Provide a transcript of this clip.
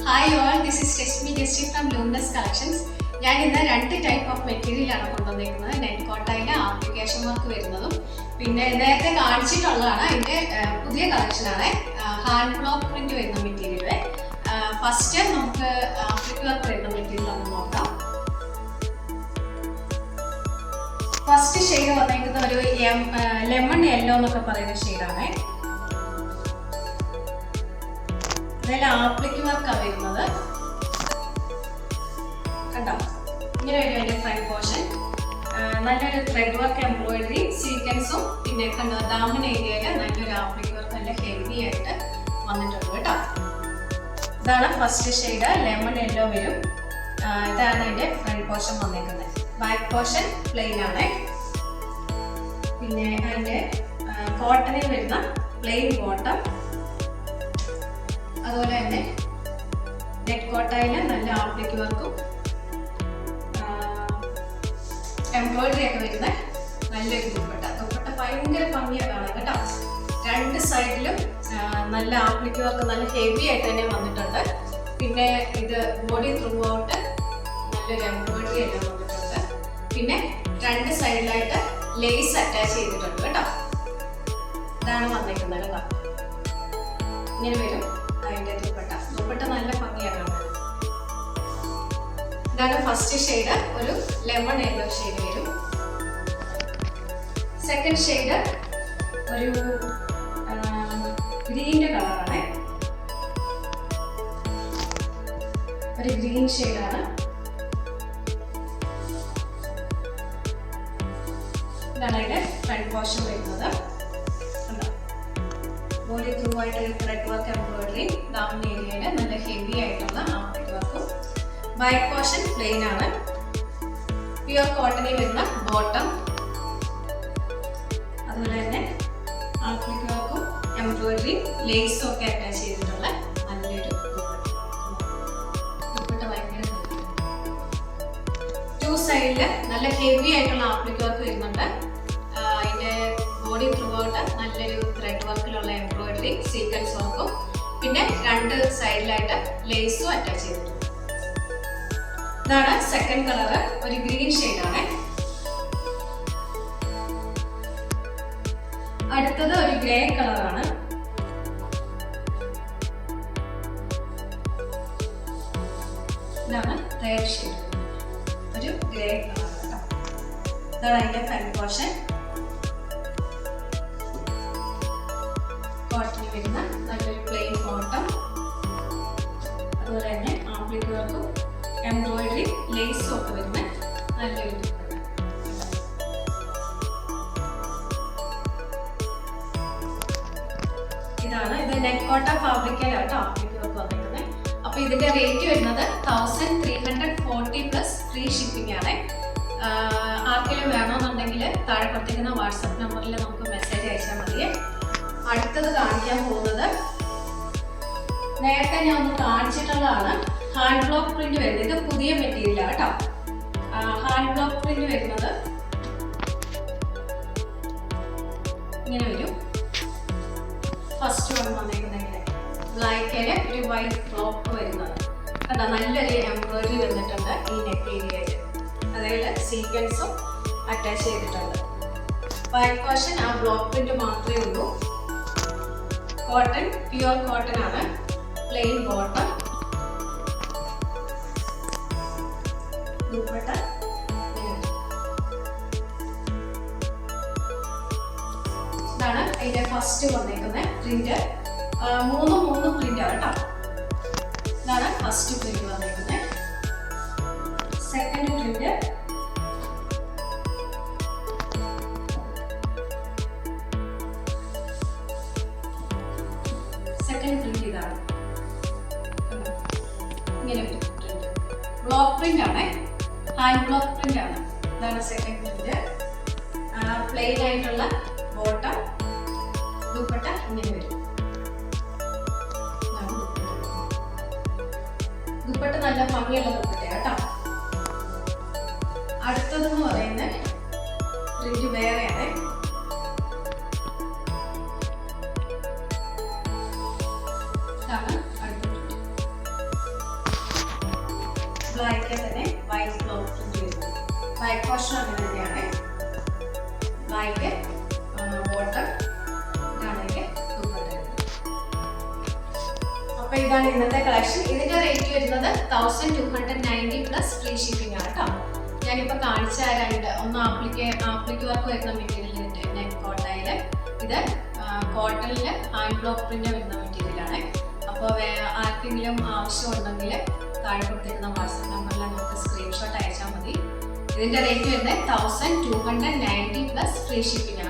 Hi all, this is Rashmi Justy from luminous collections. ഞാൻ ഇന്ന് 2 type of മെറ്റീരിയലാണ് കൊണ്ടുവന്നിരിക്കുന്നത്. നെറ്റ് കോട്ടയിലെ ആപ്ലിക്കേഷൻ വർക്ക് വരുന്നതും പിന്നെ നേരത്തെ കാണിച്ചിട്ടുള്ളതാണ് അതിൻ്റെ പുതിയ കളക്ഷനാണ്. ഹാൻഡ് ബ്ലോക്ക് പ്രിന്റ് വരുന്ന മെറ്റീരിയൽ. ഫസ്റ്റ് നമുക്ക് ആപ്ലിക് വർക്ക് വരുന്ന മെറ്റീരിയൽ ഒന്ന് നോക്കാം. ഫസ്റ്റ് ഷെയ്ഡ് വന്നിരിക്കുന്ന ഒരു ലെമൺ യെല്ലോ എന്നൊക്കെ പറയുന്ന ഷെയ്ഡാണ്. അതിൽ ആപ്ലിക് വർക്കാണ് വരുന്നത്. കണ്ടോ, ഇങ്ങനെ വരും അതിൻ്റെ ഫ്രണ്ട് പോർഷൻ. നല്ലൊരു ത്രെഡ് വർക്ക് എംബ്രോയിഡറി സീക്വൻസും പിന്നെ കണ്ടോ ദാമൻ ഏരിയയിൽ നല്ലൊരു ആപ്ലിക് വർക്ക് നല്ല ഹെവി ആയിട്ട് വന്നിട്ടുണ്ട് കേട്ടോ. ഇതാണ് ഫസ്റ്റ് ഷെയ്ഡ്, ലെമൺ യെല്ലോ വരും. ഇതാണ് അതിൻ്റെ ഫ്രണ്ട് പോർഷൻ വന്നിരിക്കുന്നത്. ബാക്ക് പോർഷൻ പ്ലെയിൻ ആണ്. പിന്നെ അതിൻ്റെ കോട്ടണിൽ വരുന്ന പ്ലെയിൻ ബോട്ടം, അതുപോലെ തന്നെ നെറ്റ് കോട്ടയിൽ നല്ല ആപ്ലിക് വർക്കും എംബ്രോയിഡറി ഒക്കെ വരുന്ന നല്ലൊരു ദുപ്പട്ട ഭയങ്കര ഭംഗിയാണ് കാണാൻ കേട്ടോ. 2 സൈഡിലും നല്ല ആപ്ലിക് വർക്ക് നല്ല ഹെവി ആയിട്ട് തന്നെ വന്നിട്ടുണ്ട്. പിന്നെ ഇത് ബോഡി ത്രൂ ഔട്ട് നല്ലൊരു എംബ്രോയിഡറി എല്ലാം വന്നിട്ടുണ്ട്. പിന്നെ 2 സൈഡിലായിട്ട് ലേസ് അറ്റാച്ച് ചെയ്തിട്ടുണ്ട് കേട്ടോ. ഇതാണ് വന്നിരിക്കുന്നത് കേട്ടോ. ഇങ്ങനെ വരും അതിൻ്റെ ദുപ്പട്ട നല്ല ഭംഗിയാണ് കാണാൻ. ഇതാണ് ഫസ്റ്റ് ഷെയ്ഡ്, ഒരു ലെമൺ യെല്ലോ ഷെയ്ഡ് വരും. സെക്കൻഡ് ഷെയ്ഡ് ഒരു ഗ്രീൻ്റെ കളറാണ്. ഒരു ഗ്രീൻ ഷെയ്ഡാണ്. ഇതാണ് അതിൻ്റെ ഫ്രണ്ട് പോർഷൻ വരുന്നത്. ബോഡി ത്രൂ ആയിട്ട് ഒരു ത്രെഡ് വർക്ക് എംബ്രോയിഡറി, ദാമൻ ഏരിയയിൽ നല്ല ഹെവി ആയിട്ടുള്ള ആപ്ലിക് വർക്കും. ബാക്ക് പോർഷൻ പ്ലെയിൻ ആണ്. പ്യുവർ കോട്ടണിൽ വരുന്ന ബോട്ടം, അതുപോലെ തന്നെ ആപ്ലിക് വർക്കും എംബ്രോയിഡറി ലേസും ഒക്കെ അറ്റാച്ച് ചെയ്തിട്ടുള്ള നല്ലൊരു ദുപ്പട്ട. ഭയങ്കര 2 സൈഡിൽ നല്ല ഹെവി ആയിട്ടുള്ള ആപ്ലിക് വർക്ക് വരുന്നുണ്ട്. അതിൻ്റെ ബോഡി ത്രൂ ഔട്ട് നല്ലൊരു ത്രെഡ് വർക്കിലുള്ള എംബ്രോയിഡറി സീക്വൻസ് വർക്കും പിന്നെ 2 സൈഡിലായിട്ട് ലേസും അറ്റാച്ച് ചെയ്തിട്ടുണ്ട്. ഇതാണ് സെക്കൻഡ് കളർ, ഒരു ഗ്രീൻ ഷെയ്ഡാണ്. അടുത്തത് ഒരു ഗ്രേ കളറാണ്. ഇതാണ് തേർഡ് ഷെയ്ഡ്, ഒരു ഗ്രേ കളർ കേട്ടോ. ഇതാണ് അതിൻ്റെ ഫ്രണ്ട് പോർഷൻ. കോട്ടണിൽ വരുന്ന നല്ലൊരു പ്ലെയിൻ ബോട്ടം, അതുപോലെ തന്നെ ആപ്ലിക് വർക്കും എംബ്രോയിഡറി ലേസും ഒക്കെ വരുന്ന നല്ലൊരു ദുപ്പട്ട. ഇതാണ് ഇത് നെറ്റ് കോട്ട ഫാബ്രിക്കിലാണ് ആപ്ലിക് വർക്ക് വന്നിരിക്കുന്നത്. അപ്പോൾ ഇതിന്റെ റേറ്റ് വരുന്നത് 1340 പ്ലസ് ഫ്രീ ഷിപ്പിംഗ് ആണ്. ആർക്കെങ്കിലും വേണമെന്നുണ്ടെങ്കിൽ താഴെ കൊടുത്തിരിക്കുന്ന വാട്സപ്പ് നമ്പറിൽ നമുക്ക് മെസ്സേജ് അയച്ചാൽ മതി. അടുത്തത് കാണിക്കാൻ പോകുന്നത് നേരത്തെ ഞാൻ ഒന്ന് കാണിച്ചിട്ടുള്ളതാണ്, ഹാൻഡ് ബ്ലോക്ക് പ്രിന്റ് വരുന്നത്. ഇത് പുതിയ മെറ്റീരിയലാണ് കേട്ടോ. ഹാൻഡ് ബ്ലോക്ക് പ്രിന്റ് വരുന്നത് ഇങ്ങനെ വരും. ഫസ്റ്റ് വൺ വന്നിരിക്കുന്നെങ്കിൽ ബ്ലാക്കില് ഒരു വൈറ്റ് ഫ്രോക്ക് വരുന്നത് കണ്ടോ. നല്ലൊരു എംബ്രോയിഡറി വന്നിട്ടുണ്ട് ഈ നെക്ക് ഏരിയയിൽ. അതായത് സീക്വൻസും അറ്റാച്ച് ചെയ്തിട്ടുണ്ട്. ബാക്ക് പോർഷൻ ആ ബ്ലോക്ക് പ്രിന്റ് മാത്രമേ ഉള്ളൂ. കോട്ടൺ, പ്യുവർ കോട്ടൺ ആണ്. Plain bottom, dupatta. ഇതാണ് അതിന്റെ ഫസ്റ്റ് വന്നേക്കുന്ന പ്രിന്റ്. 3 പ്രിന്റ് ആണ് കേട്ടോ. ഇതാണ് ഫസ്റ്റ് പ്രിന്റ് വന്നേക്കുന്നത്. സെക്കൻഡ് പ്രിന്റ്, ഇതാണ്. ഇങ്ങനെ വരും പ്രിന്റ്. ബ്ലോക്ക് പ്രിന്റ് ആണ്, ഹാൻഡ് ബ്ലോക്ക് പ്രിന്റ് ആണ്. ഇതാണ് സെക്കൻഡ് പ്രിന്റ്. പ്ലെയിൻ ആയിട്ടുള്ള ബോട്ടം, ദുപ്പട്ട ഇങ്ങനെ വരും. ദുപ്പട്ട നല്ല ഭംഗിയുള്ള ദുപ്പട്ടയാണ് കേട്ടോ. അടുത്തതെന്ന് പറയുന്നത് പ്രിന്റ് വേറെയാണ്. ഇതാണ് അടുത്ത പ്രിന്റ്. ബട്ടർഫ്ലൈക്ക് തന്നെ വൈറ്റ് ബ്ലോക്ക് പ്രിന്റ് വരുന്നത്. ബാക്ക് പോർഷൻ അങ്ങനെ തന്നെയാണ്. ബാക്ക് ബോട്ടം ഇതാണെങ്കിൽ ദുപ്പട്ട. അപ്പൊ ഇതാണ് ഇന്നത്തെ കളക്ഷൻ. ഇതിന്റെ റേറ്റ് വരുന്നത് 1290 പ്ലസ് ഫ്രീ ഷിപ്പിംഗ് ആണ് കേട്ടോ. ഞാനിപ്പോൾ കാണിച്ച ഒന്ന് ആപ്ലിക്ക് വർക്ക് വരുന്ന മെറ്റീരിയൽ നെറ്റ് കോട്ടയിൽ, ഇത് കോട്ടണിൽ ഹാൻഡ് ബ്ലോക്ക് പ്രിന്റ് വരുന്ന മെറ്റീരിയലാണ്. അപ്പോൾ ആർക്കെങ്കിലും ആവശ്യമുണ്ടെങ്കിൽ താഴെ കൊടുത്തിരുന്ന വാട്സപ്പ് നമ്പറിൽ നമുക്ക് സ്ക്രീൻഷോട്ട് അയച്ചാൽ മതി. ഇതിന്റെ റേറ്റ് വരുന്നത് 1290 പ്ലസ് ഫ്രീ ഷിപ്പിംഗ് ആണ്.